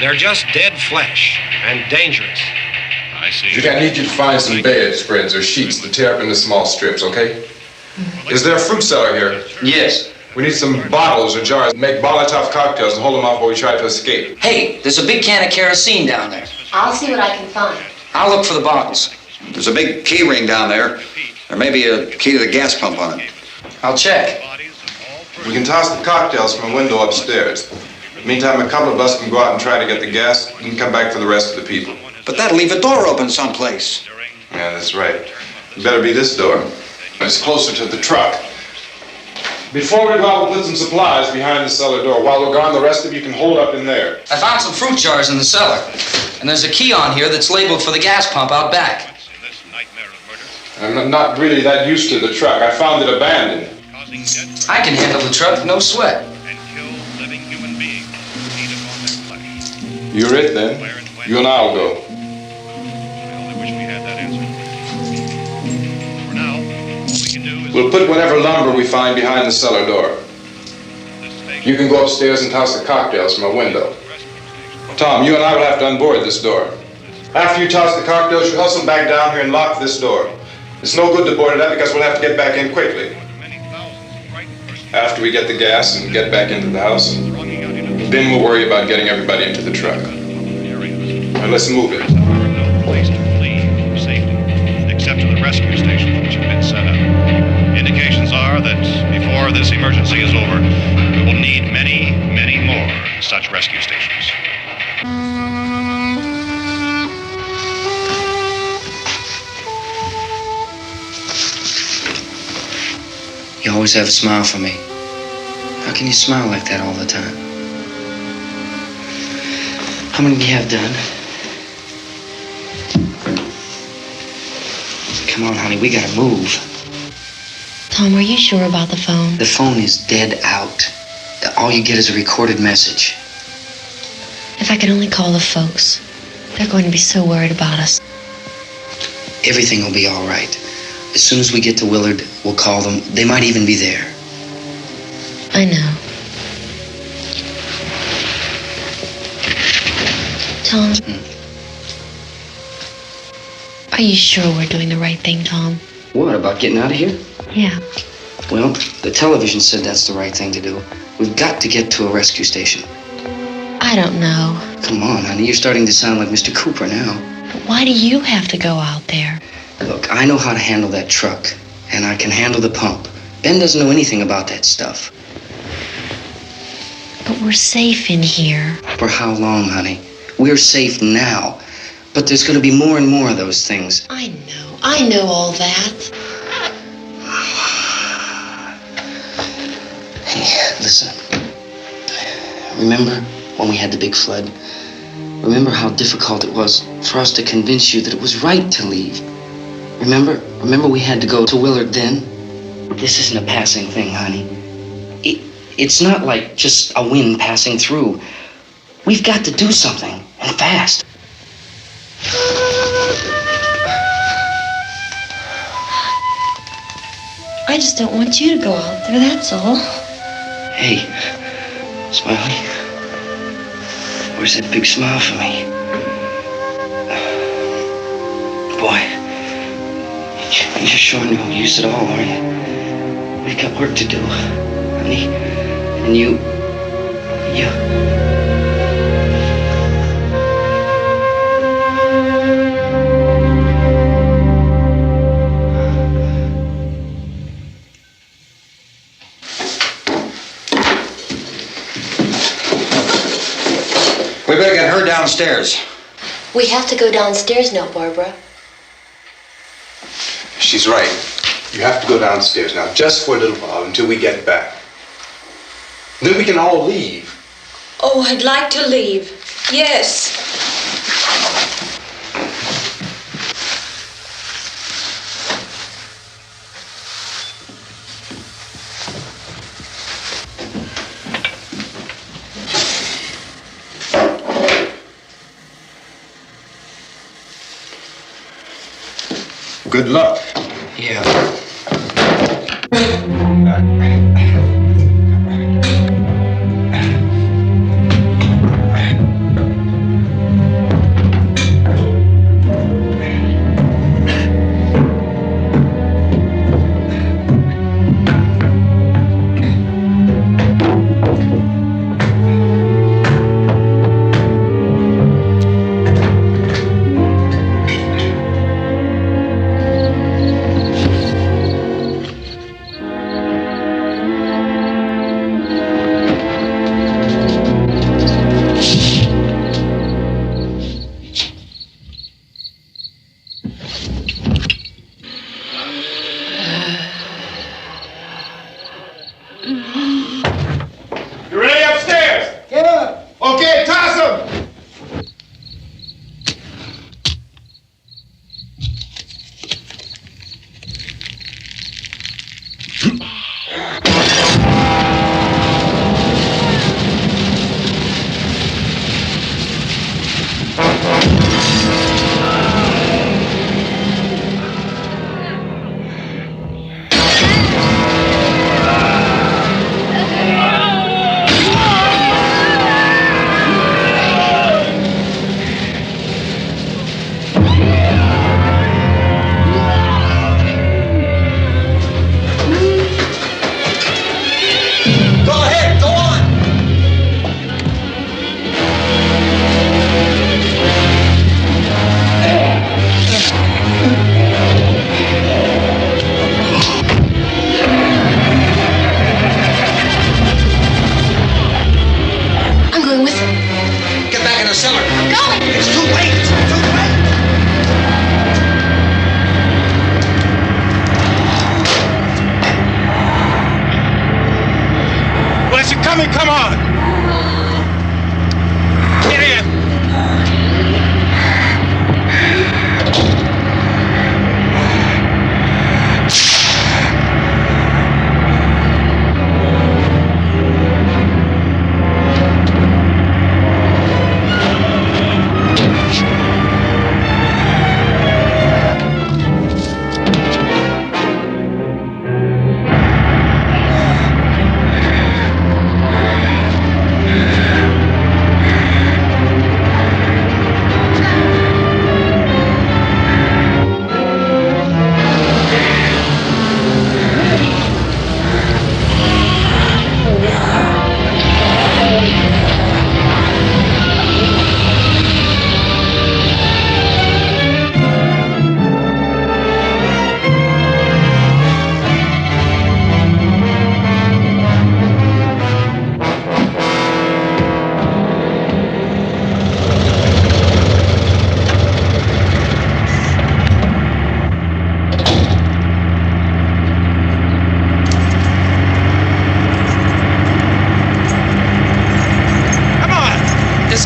They're just dead flesh and dangerous. I see. Judy, I need you to find some bedspreads or sheets to tear up into small strips, okay? Is there a fruit cellar here? Yes. We need some bottles or jars. Make Molotov cocktails and hold them off while we try to escape. Hey, there's a big can of kerosene down there. I'll see what I can find. I'll look for the bottles. There's a big key ring down there. There may be a key to the gas pump on it. I'll check. We can toss the cocktails from a window upstairs. Meantime, a couple of us can go out and try to get the gas and come back for the rest of the people. But that'll leave a door open someplace. Yeah, that's right. It better be this door. It's closer to the truck. Before we go out, we'll put some supplies behind the cellar door. While we're gone, the rest of you can hold up in there. I found some fruit jars in the cellar. And there's a key on here that's labeled for the gas pump out back. I'm not really that used to the truck. I found it abandoned. I can handle the truck, no sweat. You're it then. You and I'll go. We'll put whatever lumber we find behind the cellar door. You can go upstairs and toss the cocktails from a window. Tom, you and I will have to unboard this door. After you toss the cocktails, you hustle back down here and lock this door. It's no good to board it up because we'll have to get back in quickly. After we get the gas and get back into the house, then we'll worry about getting everybody into the truck. Now let's move it. No place to flee for safety, except to the rescue stations which have been set up. Indications are that before this emergency is over, we will need many, many more such rescue stations. You always have a smile for me. How can you smile like that all the time? How many do you have done? Come on, honey, we gotta move. Tom, are you sure about the phone? The phone is dead out. All you get is a recorded message. If I could only call the folks. They're going to be so worried about us. Everything will be all right. As soon as we get to Willard, we'll call them. They might even be there. I know. Tom, are you sure we're doing the right thing, Tom? What, about getting out of here? Yeah. Well, the television said that's the right thing to do. We've got to get to a rescue station. I don't know. Come on, honey, you're starting to sound like Mr. Cooper now. But why do you have to go out there? Look, I know how to handle that truck, and I can handle the pump. Ben doesn't know anything about that stuff. But we're safe in here. For how long, honey? We're safe now. But there's going to be more and more of those things. I know all that. Hey, listen. Remember when we had the big flood? Remember how difficult it was for us to convince you that it was right to leave? Remember we had to go to Willard then? This isn't a passing thing, honey. It's not like just a wind passing through. We've got to do something, and fast. I just don't want you to go out there, that's all. Hey, Smiley. Where's that big smile for me? Boy. You're sure no use at all, are you? We've got work to do, honey. And you downstairs. We have to go downstairs now, Barbara. She's right. You have to go downstairs now, just for a little while, until we get back. Then we can all leave. Oh, I'd like to leave. Yes. Good luck. Yeah. You ready upstairs? Yeah. Okay, toss him.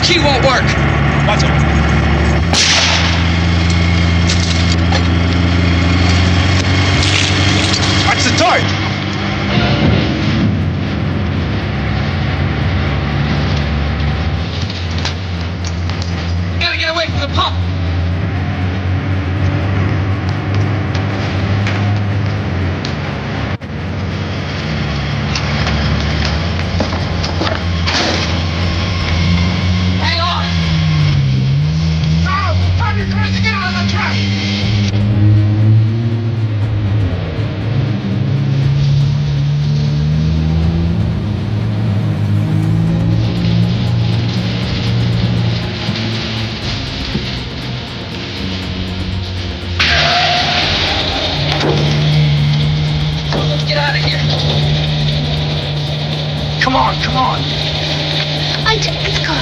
key won't work. Watch it. Watch the torch. You gotta get away from the pump. Come on. I take this car.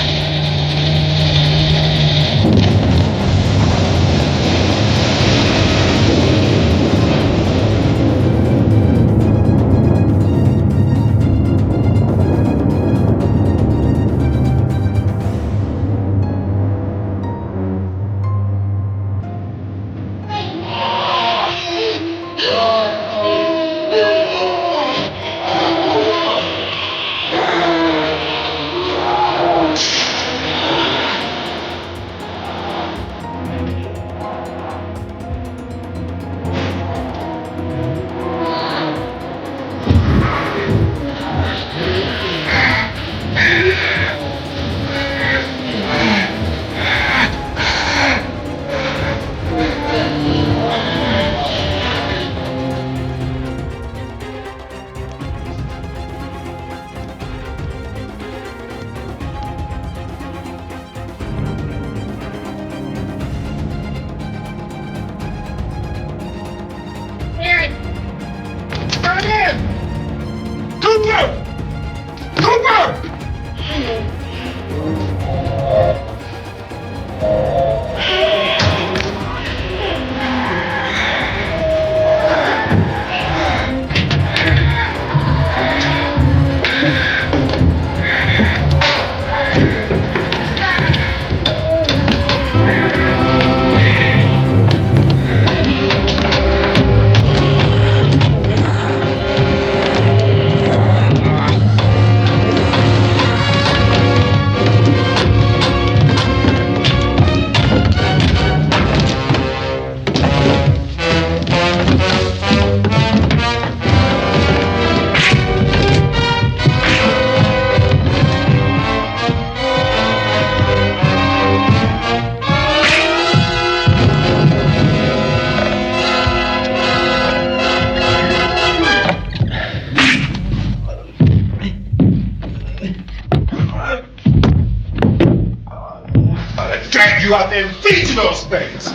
feed you those things.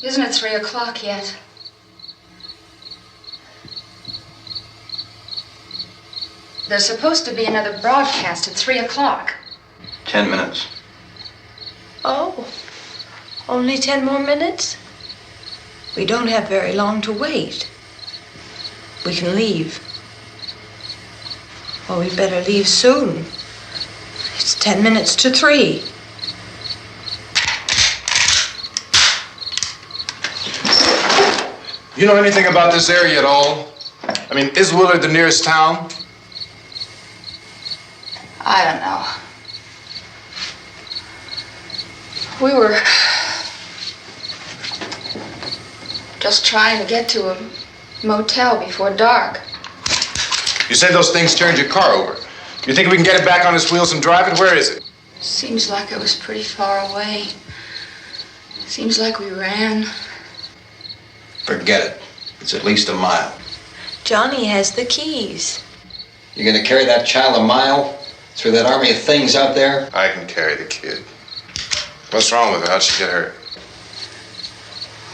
Isn't it 3 o'clock yet? There's supposed to be another broadcast at 3 o'clock. 10 minutes. Oh, only 10 more minutes? We don't have very long to wait. We can leave. Well, we better leave soon. It's 10 minutes to 3. You know anything about this area at all? I mean, is Willard the nearest town? I don't know. We were just trying to get to a motel before dark. You said those things turned your car over. You think we can get it back on its wheels and drive it? Where is it? Seems like it was pretty far away. Seems like we ran. Forget it. It's at least a mile. Johnny has the keys. You're gonna carry that child a mile through that army of things out there? I can carry the kid. What's wrong with her? How'd she get hurt?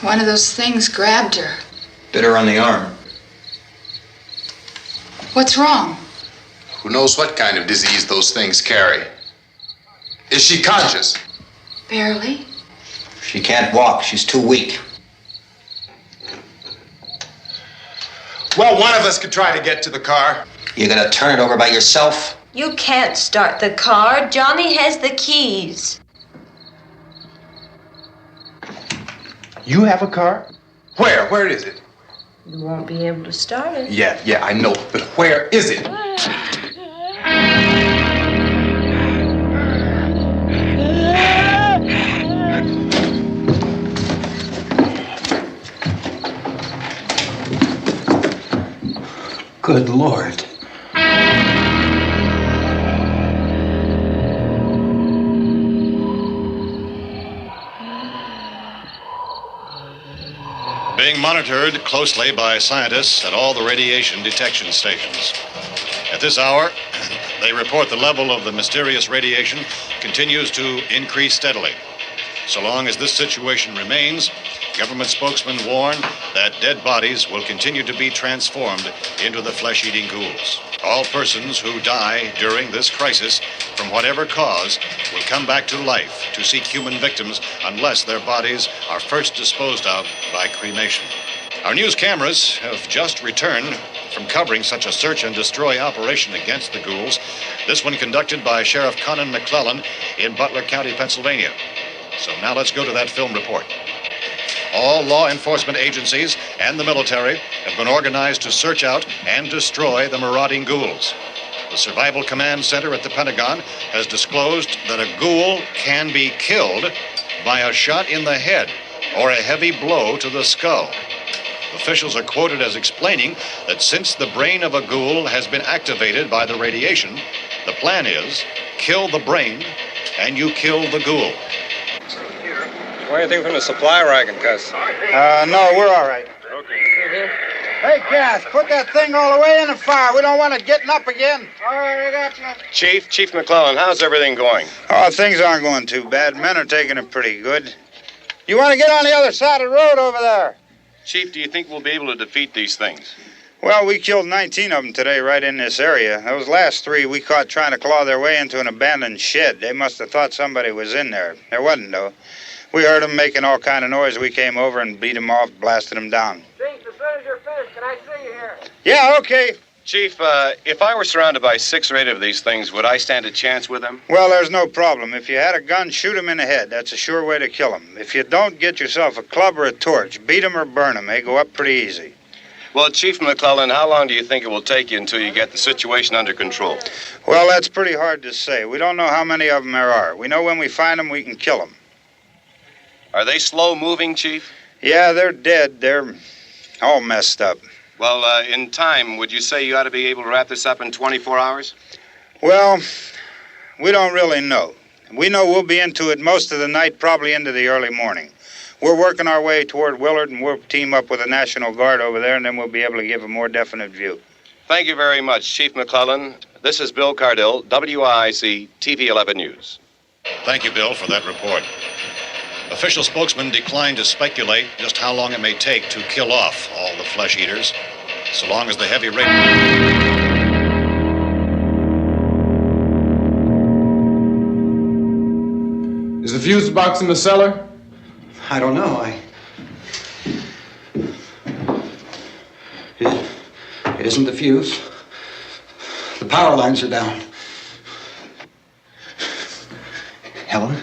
One of those things grabbed her. Bit her on the arm. What's wrong? Who knows what kind of disease those things carry? Is she conscious? Barely. She can't walk. She's too weak. Well, one of us could try to get to the car. You gonna turn it over by yourself? You can't start the car. Johnny has the keys. You have a car? Where? Where is it? You won't be able to start it. Yeah, I know. But where is it? Good Lord. Being monitored closely by scientists at all the radiation detection stations. At this hour, they report the level of the mysterious radiation continues to increase steadily. So long as this situation remains, government spokesmen warn that dead bodies will continue to be transformed into the flesh-eating ghouls. All persons who die during this crisis, from whatever cause, will come back to life to seek human victims unless their bodies are first disposed of by cremation. Our news cameras have just returned from covering such a search and destroy operation against the ghouls, this one conducted by Sheriff Conan McClellan in Butler County, Pennsylvania. So now let's go to that film report. All law enforcement agencies and the military have been organized to search out and destroy the marauding ghouls. The Survival Command Center at the Pentagon has disclosed that a ghoul can be killed by a shot in the head or a heavy blow to the skull. Officials are quoted as explaining that since the brain of a ghoul has been activated by the radiation, the plan is kill the brain and you kill the ghoul. Want anything from the supply wagon, Cuss? No, we're all right. Okay. Hey, Cass, put that thing all the way in the fire. We don't want it getting up again. All right, I got you. Chief McClellan, how's everything going? Oh, things aren't going too bad. Men are taking it pretty good. You want to get on the other side of the road over there? Chief, do you think we'll be able to defeat these things? Well, we killed 19 of them today right in this area. Those last 3 we caught trying to claw their way into an abandoned shed. They must have thought somebody was in there. There wasn't, though. We heard them making all kind of noise. We came over and beat them off, blasted them down. Chief, as soon as you're finished, can I see you here? Yeah, okay. Chief, if I were surrounded by 6 or 8 of these things, would I stand a chance with them? Well, there's no problem. If you had a gun, shoot them in the head. That's a sure way to kill them. If you don't, get yourself a club or a torch. Beat them or burn them. They go up pretty easy. Well, Chief McClellan, how long do you think it will take you until you get the situation under control? Well, that's pretty hard to say. We don't know how many of them there are. We know when we find them, we can kill them. Are they slow-moving, Chief? Yeah, they're dead. They're all messed up. Well, in time, would you say you ought to be able to wrap this up in 24 hours? Well, we don't really know. We know we'll be into it most of the night, probably into the early morning. We're working our way toward Willard, and we'll team up with the National Guard over there, and then we'll be able to give a more definite view. Thank you very much, Chief McClellan. This is Bill Cardill, WIC TV 11 News. Thank you, Bill, for that report. Official spokesman declined to speculate just how long it may take to kill off all the flesh eaters, so long as the heavy rain... Is the fuse box in the cellar? I don't know. It isn't the fuse. The power lines are down. Helen,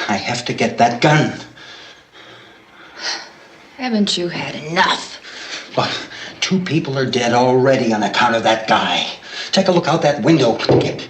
I have to get that gun. Haven't you had enough? But 2 people are dead already on account of that guy. Take a look out that window. Get.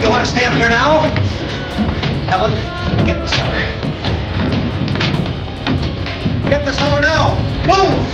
You want to stay up here now? Helen, get the cellar. Get the cellar now. Move!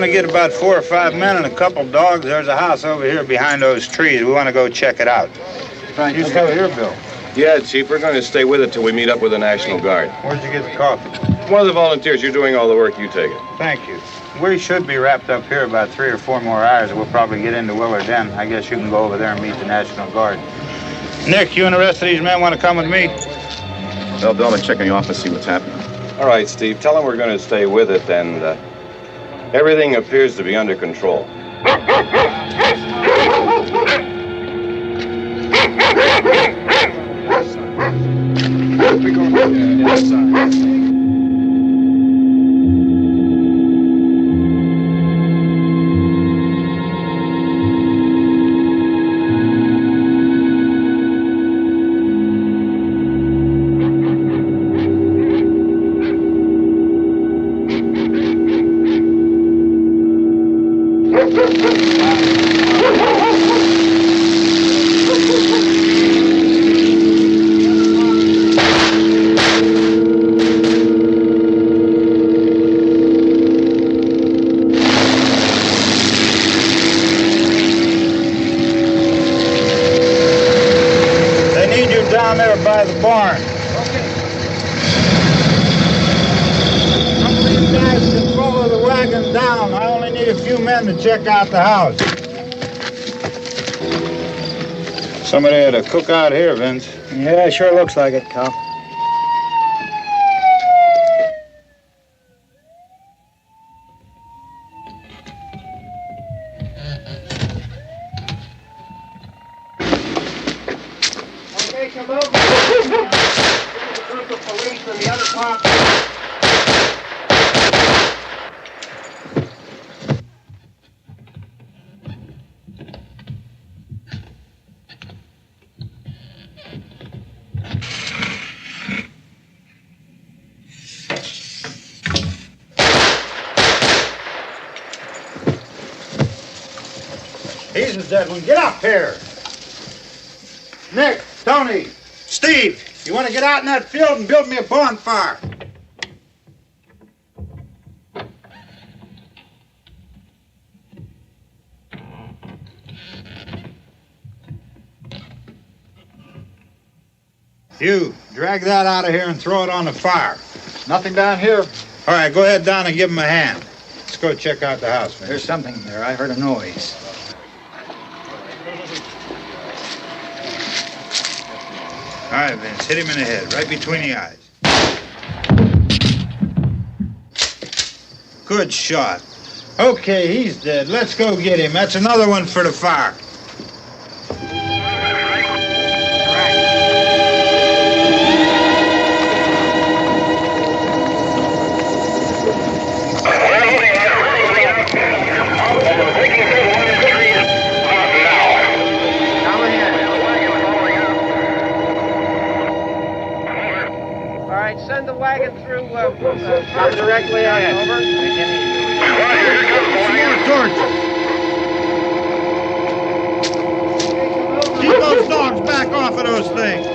want to get about 4 or 5 men and a couple dogs, there's a house over here behind those trees. We want to go check it out. Right. You still here, Bill? Yeah, Chief, we're going to stay with it till we meet up with the National Guard. Where'd you get the coffee? One of the volunteers. You're doing all the work. You take it. Thank you. We should be wrapped up here about 3 or 4 more hours. We'll probably get into Willard then. I guess you can go over there and meet the National Guard. Nick, you and the rest of these men want to come with me? Well, Bill, I'm check in the office, see what's happening. All right, Steve. Tell them we're going to stay with it, and everything appears to be under control. By the barn. Some of these guys can follow the wagon down. I only need a few men to check out the house. Somebody had a cookout here, Vince. Yeah, sure looks like it, Cal. He's the dead one. Get up here. Nick, Tony, Steve, you want to get out in that field and build me a bonfire? You, drag that out of here and throw it on the fire. Nothing down here. All right, go ahead down and give him a hand. Let's go check out the house, man. There's something there. I heard a noise. All right, Vince, hit him in the head, right between the eyes. Good shot. Okay, he's dead. Let's go get him. That's another one for the fire. Send the wagon through, directly ahead. Over. Keep those dogs back off of those things.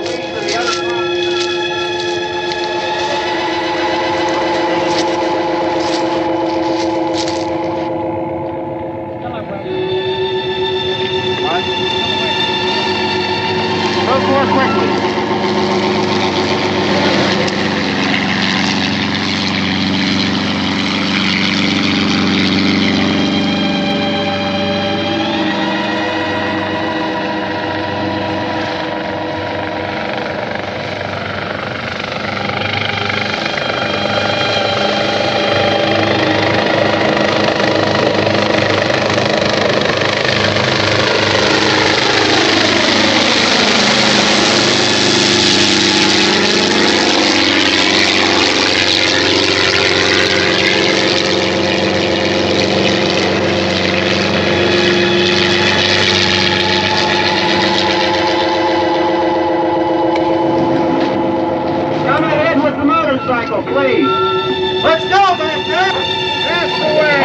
Move more quickly. Please. Let's go back there. That's the way.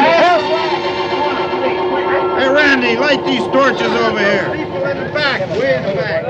Hey, Randy, light these torches over here. People in the back. Way in the back.